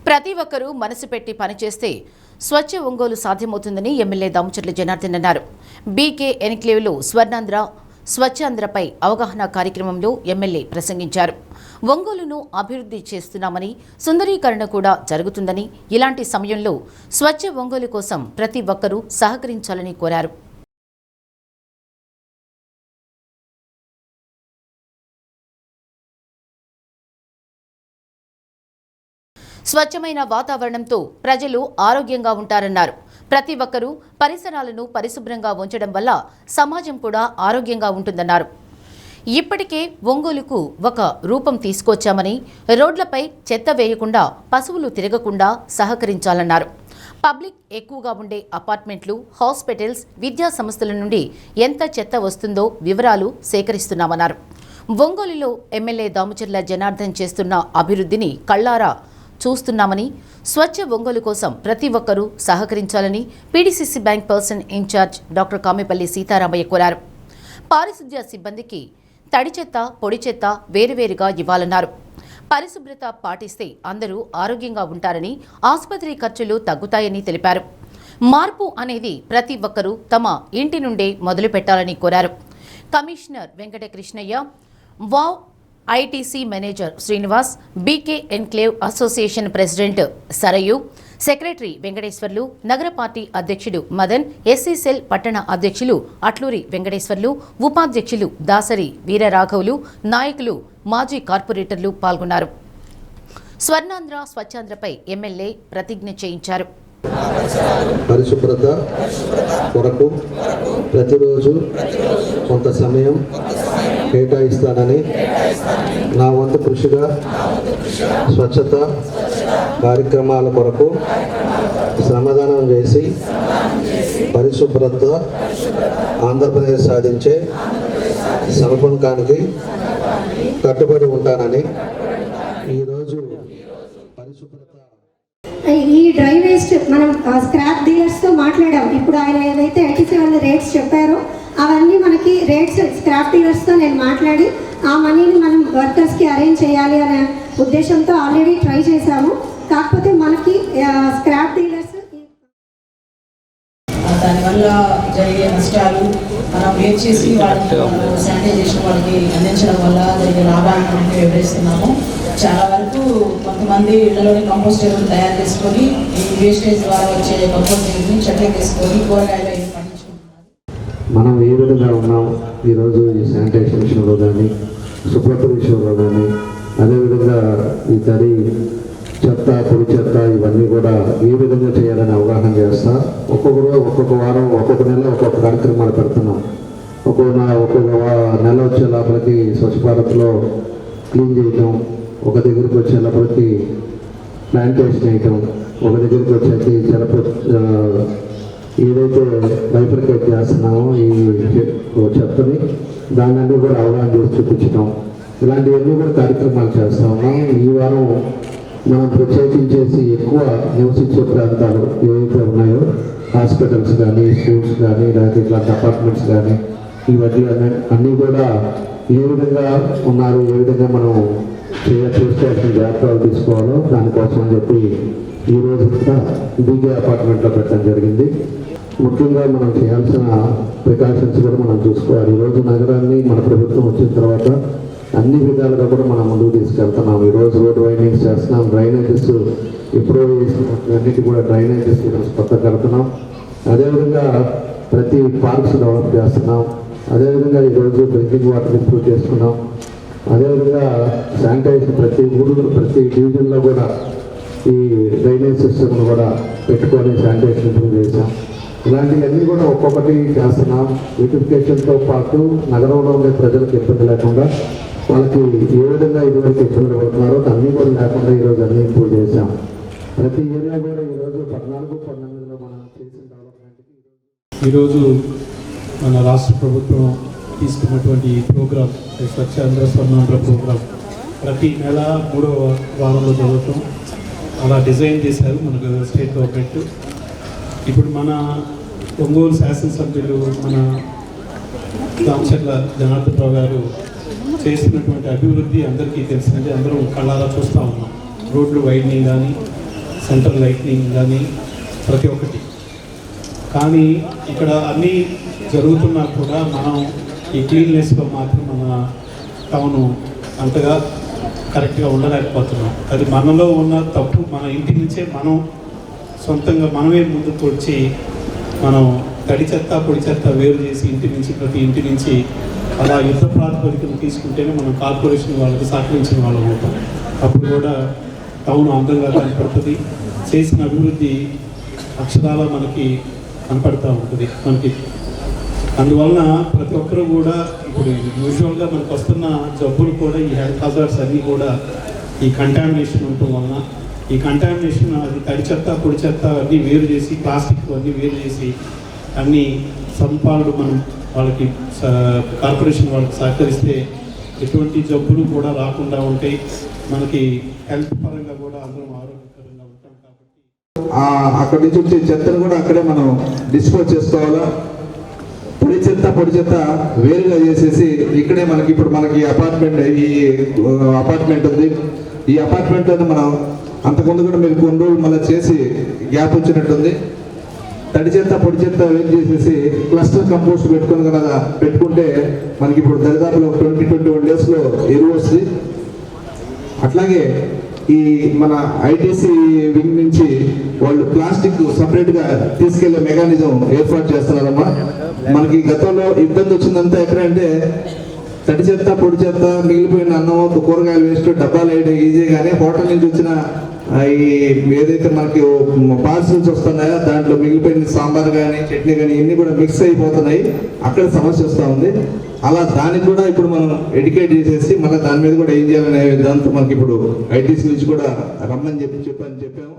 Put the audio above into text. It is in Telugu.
ప్రతి ఒక్కరూ మనసు పెట్టి పనిచేస్తే స్వచ్ఛ ఒంగోలు సాధ్యమవుతుందని ఎమ్మెల్యే దామచర్ల జనార్దన్ అన్నారు. బీకే ఎన్క్లేవ్లో స్వచ్ఛాంధ్రపై అవగాహన కార్యక్రమంలో ఎమ్మెల్యే ప్రసంగించారు. ఒంగోలును అభివృద్ధి చేస్తున్నామని, సుందరీకరణ కూడా జరుగుతుందని, ఇలాంటి సమయంలో స్వచ్ఛ ఒంగోలు కోసం ప్రతి ఒక్కరూ సహకరించాలని కోరారు. స్వచ్ఛమైన వాతావరణంతో ప్రజలు ఆరోగ్యంగా ఉంటారన్నారు. ప్రతి ఒక్కరూ పరిసరాలను పరిశుభ్రంగా ఉంచడం వల్ల సమాజం కూడా ఆరోగ్యంగా ఉంటుందన్నారు. ఇప్పటికే ఒంగోలుకు ఒక రూపం తీసుకొచ్చామని, రోడ్లపై చెత్త వేయకుండా, పశువులు తిరగకుండా సహకరించాలన్నారు. పబ్లిక్ ఎక్కువగా ఉండే అపార్ట్మెంట్లు, హాస్పిటల్స్, విద్యా సంస్థల నుండి ఎంత చెత్త వస్తుందో వివరాలు సేకరిస్తున్నామన్నారు. ఒంగోలులో ఎమ్మెల్యే దామచర్ల జనార్దన్ చేస్తున్న అభివృద్ధిని కళ్లారా చూస్తున్నామని, స్వచ్ఛ ఒంగోలు కోసం ప్రతి ఒక్కరూ సహకరించాలని PDCC bank person incharge doctor Kamepalli Seetharamaiah కోరారు. పారిశుద్ధ్య సిబ్బందికి తడి చెత్త, పొడి చెత్త వేరువేరుగా ఇవ్వాలన్నారు. పరిశుభ్రత పాటిస్తే అందరూ ఆరోగ్యంగా ఉంటారని, ఆసుపత్రి ఖర్చులు తగ్గుతాయని తెలిపారు. మార్పు అనేది ప్రతి ఒక్కరూ తమ ఇంటి నుండే మొదలు పెట్టాలని కోరారు. Commissioner Venkatakrishnaiah, wow ITC manager Srinivas, BK enclave association president Sarayu, secretary Venkateswarlu, నగర పార్టీ అధ్యక్షుడు మదన్, ఎస్సీ సెల్ పట్టణ అధ్యక్షులు అట్లూరి వెంకటేశ్వర్లు, ఉపాధ్యక్షులు దాసరి వీరరాఘవులు, నాయకులు, మాజీ కార్పొరేటర్లు పాల్గొన్నారు. స్వర్ణాంధ్ర స్వచ్ఛాంధ్రపై ఎమ్మెల్యే ప్రతిజ్ఞ చేయించారు. పరిశుభ్రత కొరకు ప్రతిరోజు కొంత సమయం కేటాయిస్తానని, నా వంతు కృషిగా స్వచ్ఛత కార్యక్రమాల కొరకు శ్రమదానం చేసి పరిశుభ్రత ఆంధ్రప్రదేశ్ సాధించే సంకల్పానికి కట్టుబడి ఉంటానని, ఈరోజు పరిశుభ్రత ఈ డ్రై వేస్ట్ మనం స్క్రాప్ డీలర్స్తో మాట్లాడాం. ఇప్పుడు ఆయన ఏదైతే ఐటీసీ వాళ్ళ రేట్స్ చెప్పారో అవన్నీ మనకి రేట్స్ స్క్రాప్ డీలర్స్తో నేను మాట్లాడి ఆ మనీని మనం వర్కర్స్కి అరేంజ్ చేయాలి అనే ఉద్దేశంతో ఆల్రెడీ ట్రై చేశాము. కాకపోతే మనకి స్క్రాప్ డీలర్స్ దానివల్ల జరిగే నష్టాలు మనం వేరు చేసి వాళ్ళకి శానిటైజేషన్ వాళ్ళకి అందించడం వల్ల జరిగే లాభాలను మనం వివరిస్తున్నాము. చాలా వరకు కొంతమంది ఇళ్లలోని కంపోస్ట్ ఎరువులు తయారు చేసుకొని ఈ వేస్టేజ్ ద్వారా వచ్చే కంపోస్ట్ ఎరువుని చెట్లకి వేసుకొని కూరగాయలు పండించుకుంటున్నారు. మనం ఏ విధంగా ఉన్నాం ఈరోజు ఈ శానిటైజేషన్ విషయంలో కానీ, శుభ్రత విషయంలో కానీ, అదేవిధంగా ఈ తడి చెత్త, పొడి చెత్త ఇవన్నీ కూడా ఏ విధంగా చేయాలని అవగాహన చేస్తా. ఒక్కొక్క వారం, ఒక్కొక్క నెల ఒక్కొక్క కార్యక్రమాలు పెడుతున్నాం. ఒక్కొక్క నెల వచ్చే లోపలికి స్వచ్ఛ భారత్లో క్లీన్ చేయటం, ఒక దగ్గరికి వచ్చే లోపలికి ప్లాంటేషన్ వేయటం, ఒక దగ్గరికి వచ్చేసి ఏదైతే బైఫర్కేట్ చేస్తున్నామో ఈ చెత్తని దాన్ని కూడా అవగాహన చేసి చూపించడం, ఇలాంటివన్నీ కూడా కార్యక్రమాలు చేస్తా ఉన్నాం. ఈ వారం మనం ప్రత్యేకించేసి ఎక్కువ నివసించే ప్రాంతాలు ఏవైతే ఉన్నాయో, హాస్పిటల్స్ కానీ, స్కూల్స్ కానీ, లేకపోతే ఇట్లాంటి అపార్ట్మెంట్స్ కానీ, ఇవన్నీ అన్నీ కూడా ఏ విధంగా ఉన్నారు, ఏ విధంగా మనం చూసుకోవాల్సిన జాగ్రత్తలు తీసుకోవాలో దానికోసం అని చెప్పి ఈరోజు కూడా బీకే అపార్ట్మెంట్లో పెట్టడం జరిగింది. ముఖ్యంగా మనం చేయాల్సిన ప్రికాషన్స్ కూడా మనం చూసుకోవాలి. ఈరోజు నగరాన్ని మన ప్రభుత్వం వచ్చిన తర్వాత అన్ని విధాలుగా కూడా మనం ముందుకు తీసుకెళ్తున్నాం. ఈరోజు రోడ్ వైండింగ్స్ చేస్తున్నాం, డ్రైనేజెస్ ఎప్పుడో అన్నిటి కూడా డ్రైనేజెస్ ఈరోజు కొత్త కడుతున్నాం. అదేవిధంగా ప్రతి పార్క్స్ డెవలప్ చేస్తున్నాం. అదేవిధంగా ఈరోజు డ్రింకింగ్ వాటర్ ఇంప్రూవ్ చేసుకున్నాం. అదేవిధంగా శానిటైజేషన్ ప్రతి ఊళ్ళో, ప్రతి డివిజన్లో కూడా ఈ డ్రైనేజ్ సిస్టమ్ను కూడా పెట్టుకొని శానిటైజేషన్ ఇంప్రూవ్ చేశాం. ఇలాంటివన్నీ కూడా ఒక్కొక్కటి చేస్తున్నాం. బ్యూటిఫికేషన్తో పాటు నగరంలో ఉండే ప్రజలకు ఇబ్బంది లేకుండా, వాళ్ళకి ఏ విధంగా ఇదివరకు ఇబ్బందులు పడుతున్నారో అన్నీ కూడా లేకుండా ఈరోజు అన్నీ ఇంప్రూవ్ చేశాం. ప్రతి ఏరియా కూడా ఈరోజు 14-19లో మనం చేసిన డెవలప్మెంట్కి ఈరోజు మన రాష్ట్ర ప్రభుత్వం తీసుకున్నటువంటి ఈ ప్రోగ్రాం, స్వచ్ఛాంధ్ర స్వర్ణాంధ్ర ప్రోగ్రాం ప్రతి నెల 3వ వారంలో జరుగుతాం. అలా డిజైన్ చేశారు మనకు స్టేట్ గవర్నమెంట్. ఇప్పుడు మన ఒంగోలు శాసనసభ్యులు మన దామచర్ల జనార్దన్ రావు గారు చేస్తున్నటువంటి అభివృద్ధి అందరికీ తెలిసింది. అందరూ కళ్ళారా చూస్తూ ఉన్నాం. రోడ్లు వైడనింగ్ కానీ, సెంట్రల్ లైట్నింగ్ కానీ ప్రతి ఒక్కటి. కానీ ఇక్కడ అన్నీ జరుగుతున్నా కూడా మనం ఈ క్లీన్లెస్లో మాత్రం మన టౌను అంతగా కరెక్ట్గా ఉండలేకపోతున్నాం. అది మనలో ఉన్న తప్పు. మన ఇంటి నుంచే మనం సొంతంగా మనమే ముందుకు వచ్చి మనం తడి చెత్త పొడి చెత్త వేరు చేసి ఇంటి నుంచి ప్రతి ఇంటి నుంచి అలా యుద్ధ ప్రాతిపదికను తీసుకుంటేనే మనం కార్పొరేషన్ వాళ్ళకి సహకరించిన వాళ్ళం అవుతాం. అప్పుడు కూడా టౌన్ అందంగా కనపడుతుంది. చేసిన అభివృద్ధి అక్షరాల మనకి కనపడుతూ ఉంటుంది మనకి. అందువలన ప్రతి ఒక్కరూ కూడా ఇప్పుడు యూజువల్గా మనకు వస్తున్న జబ్బులు కూడా ఈ హెల్త్ హజార్డ్స్ అన్నీ కూడా ఈ కంటామినేషన్ ఉండటం వలన, ఈ కంటామినేషన్ అది తడి చెత్త పొడి చెత్త అన్నీ వేరు చేసి ప్లాస్టిక్ అన్నీ వేరు చేసి అన్నీ సంపాలు మనం వాళ్ళకి కార్పొరేషన్ వాళ్ళకి సహకరిస్తే ఎటువంటి జబ్బులు కూడా రాకుండా ఉంటాయి. మనకి హెల్త్ పరంగా కూడా అందరం ఆరోగ్యకరంగా ఉంటాం. కాబట్టి అక్కడి నుంచి వచ్చే చెత్తను కూడా అక్కడే మనం డిస్పోజ్ చేసుకోవాలా. పొడి చెత్త వేరుగా చేసేసి ఇక్కడే మనకి ఇప్పుడు మనకి అపార్ట్మెంట్ ఉంది. ఈ అపార్ట్మెంట్లోనే మనం అంతకుముందు కూడా మీరు కొన్ని రోజులు మళ్ళీ చేసి గ్యాప్ వచ్చినట్టుంది. తడి చెత్త పొడి చెత్త వేరు చేసేసి క్లస్టర్ కంపోస్ట్ పెట్టుకుంటే మనకి ఇప్పుడు దరిదాపులో 20-21 డేస్లో ఎరువు వస్తుంది. అట్లాగే ఈ మన ఐటీసీ వింగ్ నుంచి వాళ్ళు ప్లాస్టిక్ సపరేట్గా తీసుకెళ్లే మెకానిజం ఏర్పాటు చేస్తున్నారమ్మా. మనకి గతంలో ఇబ్బంది వచ్చిందంతా ఎక్కడంటే తడి చెత్త పొడి చెత్త మిగిలిపోయిన అన్నం కూరగాయలు వేస్ట్ డబ్బాలు వేయడం ఈజీ. కానీ హోటల్ నుంచి వచ్చిన ఈ ఏదైతే మనకి పార్సల్స్ వస్తున్నాయో దాంట్లో మిగిలిపోయిన సాంబార్ కానీ చట్నీ కానీ ఇవన్నీ కూడా మిక్స్ అయిపోతున్నాయి. అక్కడ సమస్య వస్తూ ఉంది. అలా దానికి కూడా ఇప్పుడు మనం ఎడ్యుకేట్ చేసేసి మళ్ళీ దాని మీద కూడా ఏం చేయాలనే దాంతో మనకి ఇప్పుడు ఐటీసీ నుంచి కూడా రమ్మని చెప్పాము.